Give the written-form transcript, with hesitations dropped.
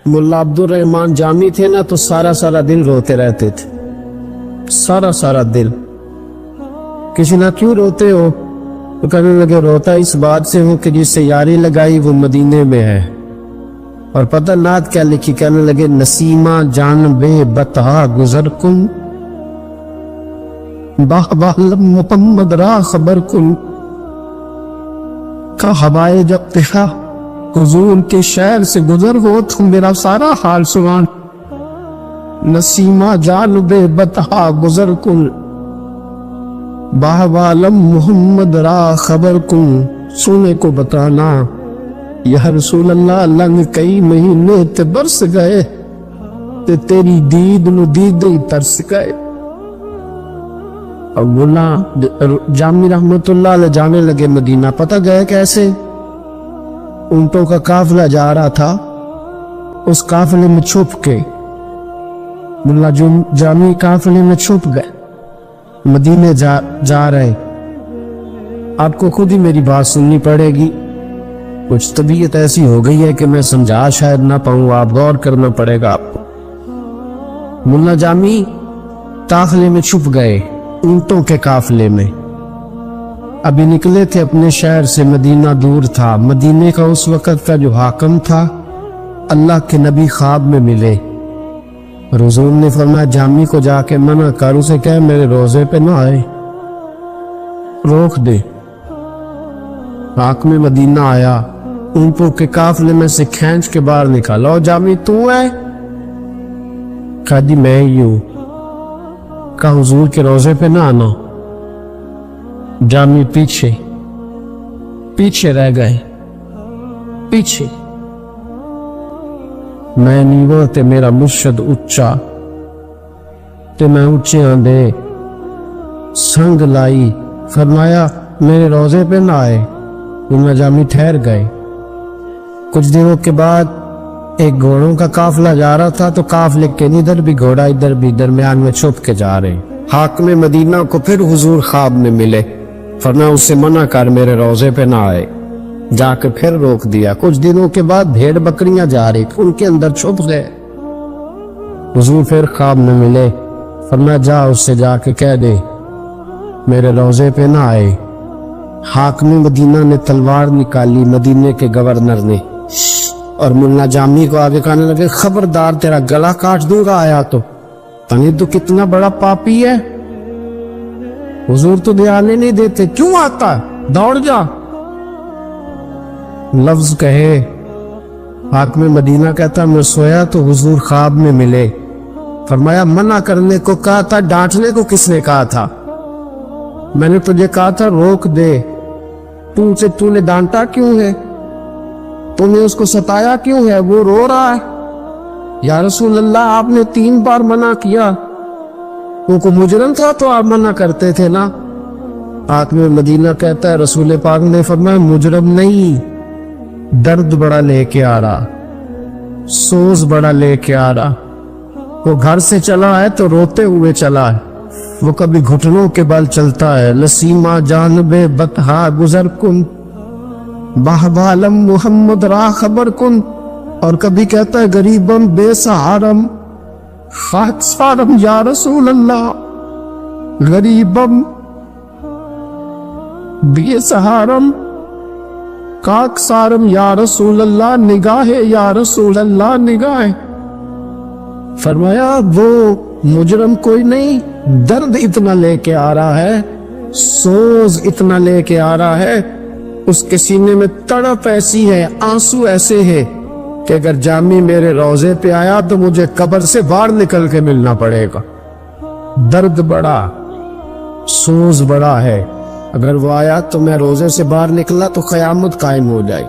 मुल्ला अब्दुल रहमान जामी थे ना, तो सारा सारा दिन रोते रहते थे, सारा सारा दिन। किसी ना क्यों रोते हो, तो कहने लगे रोता इस बात से हूँ कि जिससे यारी लगाई वो मदीने में है। और पता नात क्या लिखी, कहने लगे नसीमा जान बे बता गुजर कुन, बाहबालम मुहम्मद रा खबर कुन, का हवाए जब देखा हुजूर के शहर से गुजर हो तो मेरा सारा हाल सुना। नसीमा जान बे बता गुजर कुन, बाहबालम मुहम्मद रा खबर कुन, सुने को बताना या रसूल अल्लाह लंग कई महीने ते बरस गए ते तेरी दीद नु दीद ही तरस गए। अब मुल्ला जामी रहमतुल्लाह अलैह जाने लगे मदीना। पता गए कैसे? ऊंटों का काफिला जा रहा था, उस काफिले में छुप के मुल्ला जामी काफिले में छुप गए, मदीने जा रहे। आपको खुद ही मेरी बात सुननी पड़ेगी, कुछ तबीयत ऐसी हो गई है कि मैं समझा शायद ना पाऊं, आप गौर करना पड़ेगा आपको। मुल्ला जामी काफिले में छुप गए, ऊंटों के काफिले में। अभी निकले थे अपने शहर से, मदीना दूर था। मदीने का उस वक्त का जो हाकिम था, अल्लाह के नबी ख्वाब में मिले और हुजूर ने फरमाया जामी को जाके मना कर, उसे कह मेरे रोजे पे ना आए, रोक दे। हाकिम मदीना आया, ऊंटों के काफिले में से खींच के बाहर निकाला। और जामी तू है? कहा जी मैं ही हूं। कहा हुजूर के रोजे पे ना आना। जामी पीछे रह गए, पीछे। मैं नीवा ते मेरा मुर्शद उच्चा, ते मैं ऊंचे आंदे संग लाई। फरमाया मेरे रोजे पे ना आए। मुल्ला जामी ठहर गए। कुछ दिनों के बाद एक घोड़ों का काफिला जा रहा था, तो काफिले के इधर भी घोड़ा इधर भी, दरमियान में छुप के जा रहे। हाकिम मदीना को फिर हुजूर ख्वाब में मिले, फरमाया उससे मना कर मेरे रोजे पे ना आए। जाकर फिर रोक दिया। कुछ दिनों के बाद भेड़ बकरियां जा रही, उनके अंदर छुप गए। हुजूर फिर ख्वाब में मिले, फरमाया जा उससे जाके कह दे मेरे रोजे पे ना आए। हाकिम मदीना ने तलवार निकाली, मदीने के गवर्नर ने, और मुल्ला जामी को आगे कहने लगे खबरदार तेरा गला काट दूंगा आया तो। तनी तो कितना बड़ा पापी है, हुजूर तो ध्यान ही नहीं देते, क्यों आता है? दौड़ जा। लफ्ज कहे। हाकिम मदीना कहता मैं सोया तो हुजूर ख्वाब में मिले। फरमाया मना करने को कहा था, डांटने को किसने कहा था? मैंने तुझे कहा था रोक दे। तूने डांटा क्यों है? तूने उसको सताया क्यों है? वो रो रहा है। या रसूल अल्लाह आपने 3 बार मना किया, वो मुजरम था तो आप मना करते थे ना। हाकिम मदीना कहता है रसूल पाक ने फरमाया मुजरम नहीं, दर्द बड़ा लेके आ रहा, सोज बड़ा लेके आ रहा। वो घर से चला है तो रोते हुए चला है, वो कभी घुटनों के बल चलता है। लसीमा जानबे बतहा गुजर कुन, बाहबालम मुहम्मद रा खबर कुन। और कभी कहता है गरीबम बेसहारम खाकसारम या रसूल अल्लाह, गरीबम बेसहारम काकसारम या रसूल अल्लाह, निगाहे या रसूल अल्लाह निगाहे। फरमाया वो मुजरम कोई नहीं, दर्द इतना लेके आ रहा है, सोज इतना लेके आ रहा है, उसके सीने में तड़प ऐसी है, आंसू ऐसे है कि अगर जामी मेरे रोजे पे आया तो मुझे कब्र से बाहर निकल के मिलना पड़ेगा। दर्द बड़ा, सोज बड़ा है, अगर वो आया तो मैं रोजे से बाहर निकला तो कयामत कायम हो जाए।